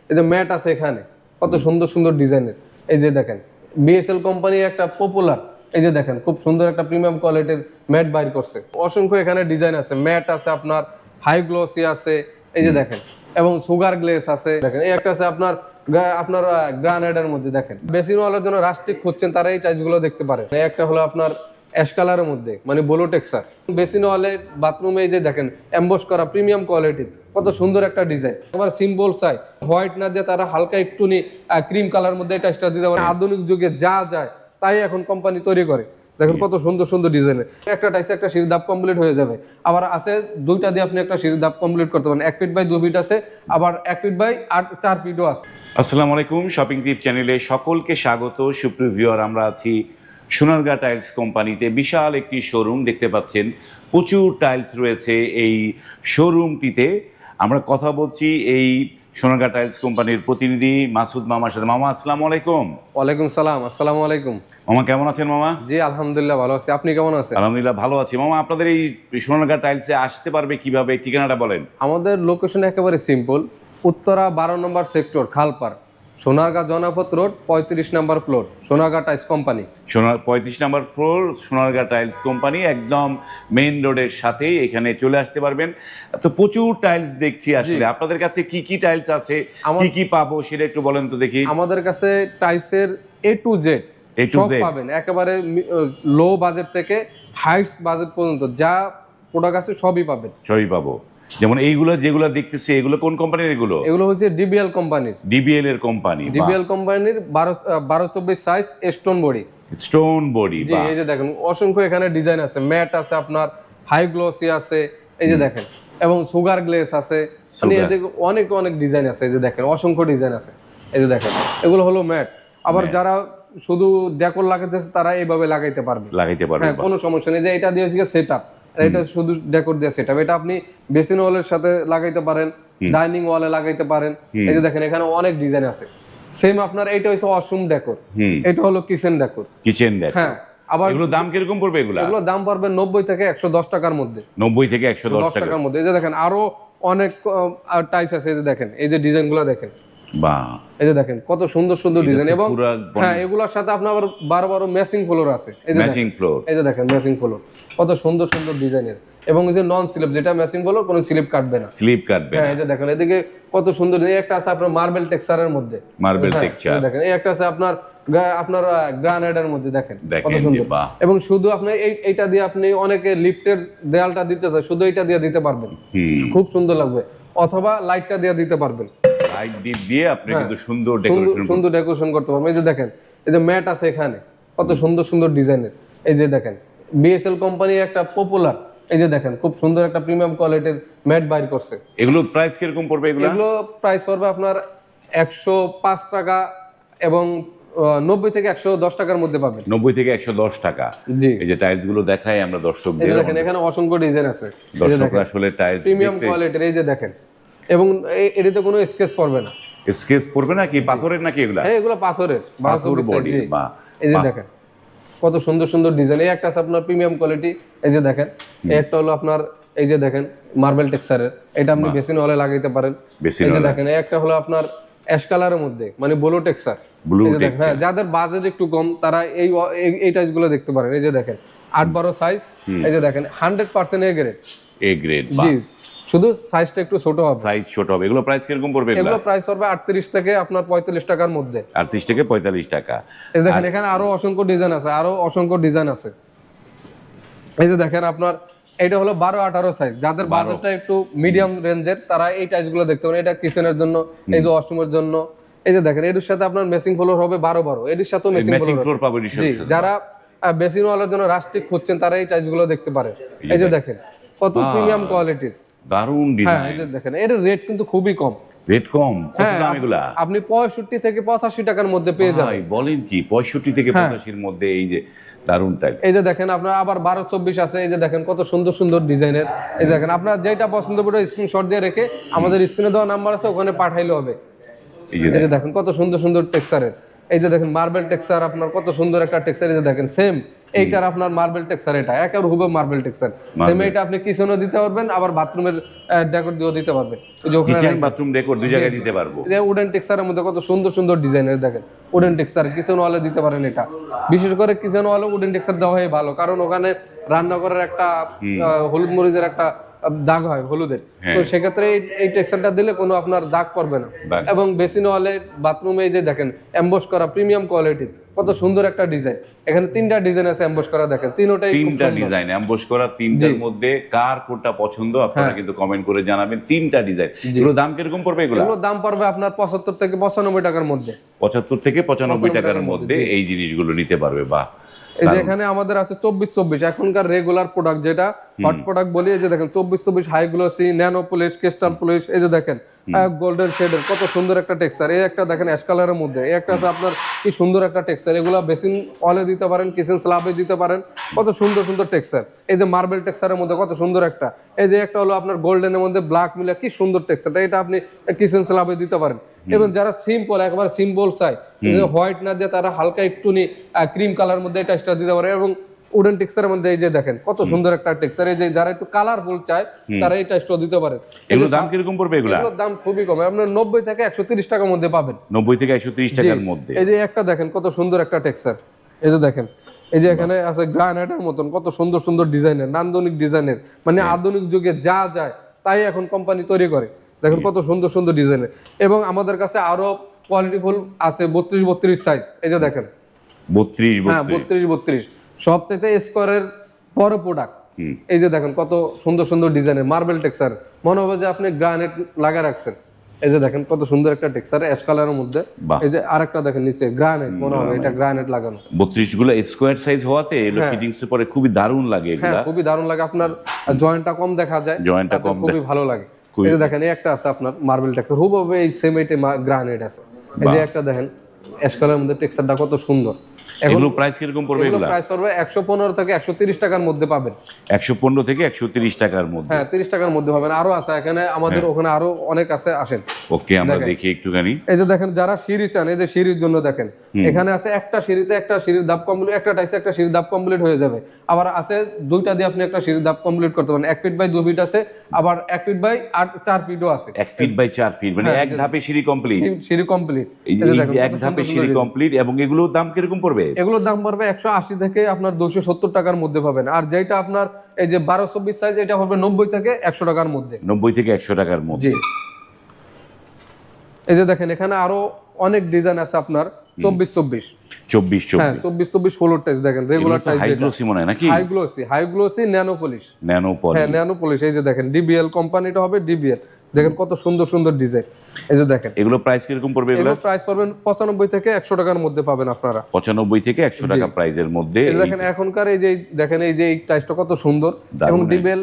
এই যে ম্যাট আছে এখানে কত সুন্দর সুন্দর ডিজাইনের। এই যে দেখেন বিএসএল কোম্পানি একটা পপুলার, এই যে দেখেন খুব সুন্দর একটা প্রিমিয়াম কোয়ালিটির ম্যাট বাইর করছে। অসংখ্য এখানে ডিজাইন আছে, ম্যাট আছে আপনার, হাই গ্লোসি আছে, এই যে দেখেন, এবং সুগার গ্লেস আছে। দেখেন এই একটা আছে আপনার আপনার গ্রানাইটের মধ্যে। দেখেন বেসিন ওয়ালের জন্য রাস্টিক খুঁজছেন তারা এই টাইলসগুলো দেখতে পারেন। এই একটা হলো আপনার অ্যাশ কালারের মধ্যে মানে ব্লু টেক্সচার। বেসিন ওয়ালে বাথরুমে এই যে দেখেন এমবস করা প্রিমিয়াম কোয়ালিটির কত সুন্দর একটা ডিজাইন। আবার সিম্বল চাই হোয়াইট না দিয়ে তারা হালকা একটুনি ক্রিম কালার মধ্যে টাইলসটা দিতে পারে। আধুনিক যুগে যা যায় তাই এখন কোম্পানি তৈরি করে। দেখেন কত সুন্দর সুন্দর ডিজাইনের। একটা টাইসে একটা সিঁড়ির ধাপ কমপ্লিট হয়ে যাবে। আবার আছে দুইটা দিয়ে আপনি একটা সিঁড়ির ধাপ কমপ্লিট করতে পারেন। 1 ফিট বাই 2 ফিট আছে, আবার 1 ফিট বাই 4 ফিটও আছে। আসসালামু আলাইকুম, শপিং টিপ চ্যানেলে সকলকে স্বাগত। সুপ্রিয় ভিউয়ার, আমরা আছি সোনারগাঁ টাইলস কোম্পানিতে। বিশাল একটি শোরুম দেখতে পাচ্ছেন, প্রচুর টাইলস রয়েছে এই শোরুমটিতে। আমরা কথা বলছি এই সোনারগাঁ টাইলস কোম্পানির প্রতিনিধি মাসুদ মামার সাথে। মামা আসসালামু আলাইকুম। ওয়ালাইকুম সালাম। আসসালামু আলাইকুম। মামা কেমন আছেন মামা? জি আলহামদুলিল্লাহ ভালো আছি, আপনি কেমন আছেন? আলহামদুলিল্লাহ ভালো আছি। মামা আপনাদের এই সোনারগাঁ টাইলসে আসতে পারবে কিভাবে, ঠিকানাটা বলেন। আমাদের লোকেশন একেবারে সিম্পল, উত্তরা 12 নম্বর সেক্টর, খালপার, সোনারগাঁ জনাপথ রোড, 35 নম্বর ফ্লোর, সোনারগাঁ টাইলস কোম্পানি। 35 নম্বর ফ্লোর, সোনারগাঁ টাইলস কোম্পানি, একদম মেইন রোডের সাথেই এখানে চলে আসতে পারবেন। তো প্রচুর টাইলস দেখছি আসলে। আপনাদের কাছে কি কি টাইলস আছে, কি কি পাবো সেটা একটু বলেন তো দেখি। আমাদের কাছে টাইলসের A to Z সব পাবেন, একেবারে লো বাজেট থেকে হাইস্ট বাজেট পর্যন্ত যা প্রোডাক্ট আছে সবই পাবেন। সবই পাবো। যেমন এইগুলো যেগুলো দেখতেছি, এগুলো কোন কোম্পানির? এগুলো হচ্ছে ডিবিএল কোম্পানির। ডিবিএল এর কোম্পানি। ডিবিএল কোম্পানির 12-24 size stone body. Stone body. জি এই যে দেখেন অসংখ্য এখানে ডিজাইন আছে, ম্যাট আছে আপনার, হাই গ্লোসি আছে, এই যে দেখেন, এবং সুগার গ্লেস আছে, মানে এদিকে অনেক অনেক ডিজাইন আছে। এই যে দেখেন অসংখ্য ডিজাইন আছে। এই যে দেখেন এগুলো হলো ম্যাট। আবার যারা শুধু ডেকোর লাগাইতেছে তারা এইভাবে লাগাইতে পারবে। হ্যাঁ, কোনো সমস্যা নেই। যে এটা দিয়ে হচ্ছে সেটআপ, এটা শুধু ডেকোর দিয়ে সেটআপ। এটা আপনি বেসিন ওয়ালের সাথে লাগাইতে পারেন, ডাইনিং ওয়ালে লাগাইতে পারেন। এই যে দেখেন এখানে অনেক ডিজাইন আছে। সেম আপনার এটা হচ্ছে ওয়াশরুম ডেকোর, এটা হলো কিচেন ডেকোর। হ্যাঁ, আবার এগুলো দাম কিরকম পড়বে? এগুলো দাম পড়বে 90 থেকে 110 টাকার মধ্যে। 90 থেকে 110 টাকার মধ্যে। এই যে দেখেন আরো অনেক টাইলস আছে। এই যে দেখেন এই যে ডিজাইনগুলো দেখেন, বাহ, এই যে দেখেন কত সুন্দর সুন্দর ডিজাইন। এবং হ্যাঁ, এগুলোর সাথে আপনার আবার 12 ম্যাচিং ফ্লোর আছে। এই যে ম্যাচিং ফ্লোর, এই যে দেখেন ম্যাচিং ফ্লোর কত সুন্দর সুন্দর ডিজাইনের। এবং এই যে নন স্লিপ, যেটা ম্যাচিং ফ্লোর, কোনো স্লিপ কাটবে না। হ্যাঁ, এই যে দেখেন এদিকে কত সুন্দর। এই একটা আছে আপনার মার্বেল টেক্সচারের মধ্যে, মার্বেল টেক্সচার। দেখেন এই একটা আছে আপনার আপনার গ্রানাইটের মধ্যে। দেখেন কত সুন্দর। এবং শুধু আপনি এইটা দিয়ে আপনি অনেকে লিফটের দেয়ালটা দিতে চায়, শুধু এইটা দিয়ে দিতে পারবেন, খুব সুন্দর লাগবে। অথবা লাইটটা দিয়ে দিতে পারবেন, লাইট দিয়ে আপনি কিন্তু সুন্দর ডেকোরেশন করতে পারবেন। এই যে দেখেন এই যে ম্যাট আছে এখানে কত সুন্দর সুন্দর ডিজাইনের। এই যে দেখেন বিএসএল কোম্পানি একটা পপুলার, এই যে দেখেন খুব সুন্দর একটা প্রিমিয়াম কোয়ালিটির ম্যাট বাইর করছে। এগুলো প্রাইস কিরকম পড়বে? এগুলো প্রাইস পড়বে আপনার 105 টাকা এবং 90 থেকে 110 টাকার মধ্যে পাবেন। 90 থেকে 110 টাকা। জি, এই যে টাইলস গুলো দেখাই আমরা দর্শকদের। এই যে দেখেন এখানে অসংখ্য ডিজাইন আছে। দর্শকরা আসলে টাইলস প্রিমিয়াম কোয়ালিটির। এই যে দেখেন, এবং এটাতে কোনো স্কেচ পড়বে না। স্কেচ পড়বে না? কি পাথরের নাকি এগুলা? হ্যাঁ, এগুলো পাথরের, পাথর বডি। বা এই যে দেখেন কত সুন্দর সুন্দর ডিজাইন। এই একটা আছে আপনার প্রিমিয়াম কোয়ালিটি, এই যে দেখেন। এই একটা হলো আপনার, এই যে দেখেন মার্বেল টেক্সচারের, এটা আপনি বেসিন ওয়ালে লাগাইতে পারেন। এই যে দেখেন এই একটা হলো আপনার অ্যাশ কালারের মধ্যে মানে ব্লু টেক্সচার। হ্যাঁ, যাদের বাজেট একটু কম তারা এই টাইপগুলো দেখতে পারেন। এই যে দেখেন 8-12 সাইজ। এই যে দেখেন 100% এ গ্রেড। জি, শুধু সাইজটা একটু ছোট হবে। সাইজ ছোট হবে। এগুলো প্রাইস কিরকম পড়বে? এগুলো প্রাইস পড়বে 38 থেকে আপনার 45 টাকার মধ্যে। 38 থেকে 45 টাকা। এই দেখেন এখানে আরো অসংখ্য ডিজাইন আছে, আরো অসংখ্য ডিজাইন আছে। এই যে দেখেন আপনার এটা হলো 12-18 সাইজ। যাদের বাজেটটা একটু মিডিয়াম রেঞ্জের তারা এই টাইপগুলো দেখতে পারেন। এটা কিচেনের জন্য, এই যে ওয়াশরুমের জন্য। এই যে দেখেন এর সাথে আপনার মেসিং ফ্লোর হবে 12-12, এর সাথেও মেসিং ফ্লোর পাবেন। জি, যারা বেসিন ওয়ালের জন্য রাস্টিক খুঁজছেন তারা এই টাইপগুলো দেখতে পারেন। এই যে দেখেন কত প্রিমিয়াম কোয়ালিটির, দারুণ ডিজাইন। হ্যাঁ, এই যে দেখেন এর রেট কিন্তু খুবই কম। রেট কম? কত দাম এগুলা? আপনি 65 থেকে 85 টাকার মধ্যে পেয়ে যাবেন। ভাই বলেন কি, 65 থেকে 85 এর মধ্যে? এই যে দারুণ টাইপ। এই যে দেখেন আপনার আবার 12-24 আছে। এই যে দেখেন কত সুন্দর সুন্দর ডিজাইনের। এই দেখেন আপনার যেটা পছন্দ করে স্ক্রিনশট দিয়ে রেখে আমাদের স্ক্রিনে দেওয়া নাম্বার আছে, ওখানে পাঠাইলে হবে। এই যে দেখেন কত সুন্দর সুন্দর টেক্সচারের। এই যে দেখেন মার্বেল টেক্সচার, আপনার কত সুন্দর একটা টেক্সচার। এই যে দেখেন সেম এইটার আপনার মার্বেল টেক্সচার, এটা একের হুবহু মার্বেল টেক্সচার সেম। এটা আপনি কিচেনও দিতে পারবেন, আবার বাথরুমের ডেকোর দিয়েও দিতে পারবেন। ওই যে ওখানে কিচেন বাথরুম ডেকোর দুই জায়গায় দিতে পারবো। যে উডেন টেক্সচারের মধ্যে কত সুন্দর সুন্দর ডিজাইনের দেখেন, উডেন টেক্সচার কিচেন ওয়ালে দিতে পারেন। এটা বিশেষ করে কিচেন ওয়ালে উডেন টেক্সচার দেওয়া হয় ভালো, কারণ ওখানে রান্নাঘরের একটা হলুদ মরিচের একটা দাগ হয় হলুদের, তো সেক্ষেত্রে এই টেক্সচারটা দিলে কোনো আপনার দাগ পড়বে না। এবং বেসিন ওয়ালে বাথরুমে যে দেখেন এমবস করা প্রিমিয়াম কোয়ালিটির কত সুন্দর একটা ডিজাইন। এখানে 3টা ডিজাইন আছে এমবস করা, দেখেন তিনটাই 3টা ডিজাইন এমবস করা, 3টার মধ্যে কার কোনটা পছন্দ আপনারা কিন্তু কমেন্ট করে জানাবেন। 3টা ডিজাইন, এগুলো দাম কিরকম পড়বে? এগুলো দাম পড়বে আপনার 75 থেকে 95 টাকার মধ্যে। 75 থেকে 95 টাকার মধ্যে এই জিনিসগুলো নিতে পারবে। বাহ, এই যে এখানে আমাদের আছে 24-24 এখনকার রেগুলার প্রোডাক্ট, যেটা হট প্রোডাক্ট বলি। এই যে দেখেন 24-24 high glossy nano polish crystal polish. এই যে দেখেন গোল্ডেন শেডের কত সুন্দর একটা টেক্সচার। এই একটা দেখেন অ্যাশ কালারের মধ্যে, এই একটা আছে আপনার কি সুন্দর একটা টেক্সচার। এগুলা বেসিন ওয়ালে দিতে পারেন, কিচেন স্ল্যাবে দিতে পারেন, কত সুন্দর সুন্দর টেক্সচার। এই যে মার্বেল টেক্সচারের মধ্যে কত সুন্দর একটা, এই যে একটা হলো আপনার গোল্ডেনের মধ্যে ব্ল্যাক মিলে কি সুন্দর টেক্সচারটা, এটা আপনি কিচেন স্ল্যাবে দিতে পারেন। এবং যারা সিম্পল একবার সিম্পল চাই, হোয়াইট না দিয়ে তারা হালকা একটুনি ক্রিম কালার মধ্যে এটা দিতে পারে। এবং উডেন টেক্সচারের মধ্যে এই যে দেখেন কত সুন্দর একটা টেক্সচার। এই যে যারা একটু কালারফুল চায় তারা এই টাইপটা দিতে পারে। এগুলোর দাম কিরকম পড়বে? এগুলোর দাম খুবই কম, আপনার 90 থেকে 130 টাকার মধ্যে পাবেন। 90 থেকে 130 টাকার মধ্যে। এই যে একটা দেখেন কত সুন্দর একটা টেক্সচার। এই যে দেখেন, এই যে এখানে আছে গ্রানাইটের মতন কত সুন্দর সুন্দর ডিজাইনের, নান্দনিক ডিজাইনের, মানে আধুনিক যুগে যা যায় তাই এখন কোম্পানি তৈরি করে। দেখেন কত সুন্দর সুন্দর ডিজাইনের। এবং আমাদের কাছে আরো কোয়ালিটিফুল আছে 32-32 সাইজ। এই যে দেখেন 32-32 সবচেয়ে স্কোয়ারের বড় প্রোডাক্ট। এই যে দেখেন কত সুন্দর সুন্দর ডিজাইনের মার্বেল টেক্সচার, মনে হবে যে আপনি গ্রানাইট লাগা রাখছেন। এই যে দেখেন কত সুন্দর একটা টেক্সচার অ্যাশ কালারের মধ্যে। এই যে আরেকটা দেখেন নিচে গ্রানাইট, মনে হবে এটা গ্রানাইট লাগানো। 32 গুলো স্কোয়ার সাইজ হওয়াতে এগুলো ফিটিংস এর পরে খুবই দারুণ লাগে। এগুলা খুবই দারুণ লাগে, আপনার জয়েন্টটা কম দেখা যায়, জয়েন্টটা কম, খুবই ভালো লাগে। এই যে দেখেন এই একটা আছে আপনার মার্বেল টেক্সচার, হুবহু এই সেম এইটে গ্রানাইট আছে। এই যে একটা দেখেন অ্যাশ কালারের মধ্যে টেক্সচারটা কত সুন্দর। এগুলো প্রাইস কিরকম পড়বে? এগুলো প্রাইস পড়বে 115 থেকে 130 টাকার মধ্যে পাবেন। 115 থেকে 130 টাকার মধ্যে, হ্যাঁ 30 টাকার মধ্যে পাবেন। আরো আছে এখানে আমাদের ওখানে আরো অনেক আছে, আসেন। ওকে, আমরা দেখি একটুখানি। এই যে দেখেন যারা সিঁড়ি চান, এই যে সিঁড়ির জন্য দেখেন এখানে আছে একটা সিঁড়িতে একটা সিঁড়ির ধাপ কমপ্লিট, একটা টাইসে একটা সিঁড়ির ধাপ কমপ্লিট হয়ে যাবে। আবার আছে দুইটা দিয়ে আপনি একটা সিঁড়ির ধাপ কমপ্লিট করতে পারেন। 1 ফিট বাই 2 ফিট আছে, আবার 1 ফিট বাই 4 ফিটও আছে। 1 ফিট বাই 4 ফিট মানে এক ধাপে সিঁড়ি কমপ্লিট। সিঁড়ি কমপ্লিট, এই যে এক ধাপে সিঁড়ি কমপ্লিট। এবং এগুলোর দাম কিরকম পড়বে? এগুলোর দাম পড়বে 180 থেকে আপনার 270 টাকার মধ্যে পাবেন। আর যেটা আপনার এই যে 12-24 সাইজ, এটা হবে 90 থেকে 100 টাকার মধ্যে। 90 থেকে 100 টাকার মধ্যে। জি। এই যে দেখেন এখানে আরো অনেক ডিজাইন আছে আপনার 24-24 হ্যাঁ 24-24 ফ্লোর টাইলস দেখেন রেগুলার টাইলস, হাই গ্লোসি মনে হয় নাকি? High glossy nano polish. Nano polish, হ্যাঁ ন্যানো পলিশ। এই যে দেখেন ডিবিএল কোম্পানিটা হবে ডিবিএল। দেখেন কত সুন্দর সুন্দর ডিজাইন। এই যে দেখেন এগুলো প্রাইস কিরকম পড়বে? এগুলো প্রাইস পড়বে 95 থেকে 100 টাকার মধ্যে পাবেন আপনারা। 95 থেকে 100 টাকা প্রাইসের মধ্যে। এই দেখেন এখনকার এই যে দেখেন এই যে এই টাইলসটা কত সুন্দর, এবং ডিবিএল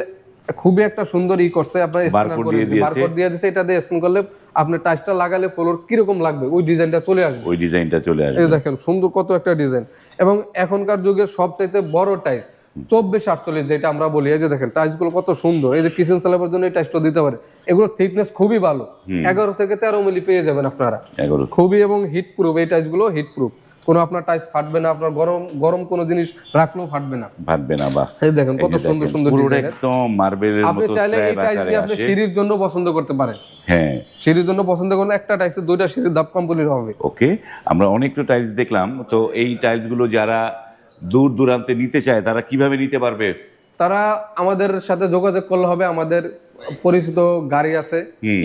খুবই একটা সুন্দর করছে। আপনার স্ক্যানার করে বারকোড দিয়ে দিয়েছে, এটা দিয়ে স্ক্যান করলে আপনি টাইলসটা লাগালে ফ্লোর কিরকম লাগবে ওই ডিজাইনটা চলে আসবে। ওই ডিজাইনটা চলে আসবে। এই দেখেন সুন্দর কত একটা ডিজাইন। এবং এখনকার যুগের সবচাইতে বড় টাইলস 24-48 যেটা আমরা বলি। এই যে দেখেন টাইলসগুলো কত সুন্দর। এই যে কিচেন স্ল্যাবের জন্য এই টাইলসটা দিতে পারে। এগুলো থিকনেস খুবই ভালো, 11 থেকে 13 মিলি পেয়ে যাবেন আপনারা। খুবই এবং হিট প্রুফ। এই টাইলসগুলো হিট প্রুফ, কোনো আপনার টাইলস ফাটবে না, আপনার গরম গরম কোনো জিনিস রাখলেও ফাটবে না। বাহ, এই দেখেন কত সুন্দর সুন্দর ডিজাইন, একদম মার্বেলের মতো। আপনি চাইলে এই টাইলস দিয়ে আপনি সিঁড়ির জন্য পছন্দ করতে পারেন। হ্যাঁ, সিঁড়ির জন্য পছন্দ করলে একটা টাইলসে দুইটা সিঁড়ির ধাপ কমপ্লিট হবে। ওকে, আমরা অনেক তো টাইলস দেখলাম, তো এই টাইলস গুলো যারা দূর দূরান্তে নিতে চায় তারা কিভাবে নিতে পারবে? তারা আমাদের সাথে যোগাযোগ করলে হবে, আমাদের পরিচিত গাড়ি আছে,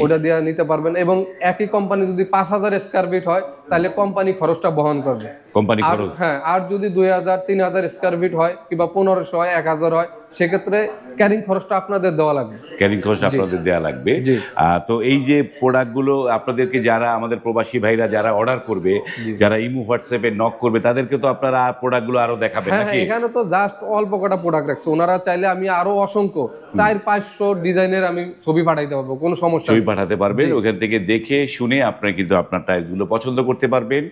ওটা দিয়ে নিতে পারবেন। এবং একই কোম্পানি যদি 5000 স্কয়ার ফিট হয় তাহলে কোম্পানি খরচটা বহন করবে, কোম্পানি খরচ। হ্যাঁ, আর যদি 2000-3000 স্কয়ার ফিট হয় কিংবা 1500 হয় 1000 হয়, সেক্ষেত্রে ক্যারিং খরচটা আপনাদের দেওয়া লাগবে। ক্যারিং খরচ আপনাদের দেওয়া লাগবে। তো এই যে প্রোডাক্টগুলো আপনাদেরকে যারা আমাদের প্রবাসী ভাইরা যারা অর্ডার করবে, যারা ইমো হোয়াটসঅ্যাপে নক করবে, তাদেরকে তো আপনারা প্রোডাক্টগুলো আরো দেখাবেন নাকি? এখানে তো জাস্ট অল্প কটা প্রোডাক্ট রাখছে, ওনারা চাইলে আমি আরো অসংখ্য 400-500 ডিজাইনের আমি ছবি পাঠাইতে পারবো, কোনো সমস্যা ছবি পাঠাতে পারবেন। ওখান থেকে দেখে শুনে আপনি কিন্তু আপনার টাইলসগুলো পছন্দ করতে পারবেন।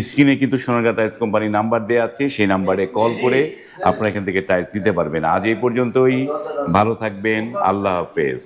স্ক্রিনে কিন্তু সোনারগাঁ টাইলস কোম্পানি নাম্বার দেওয়া আছে, সেই নাম্বারে কল করে আপনারা এখান থেকে টাইলস দিতে পারবেন। আজ এই পর্যন্তই, ভালো থাকবেন, আল্লাহ হাফেজ।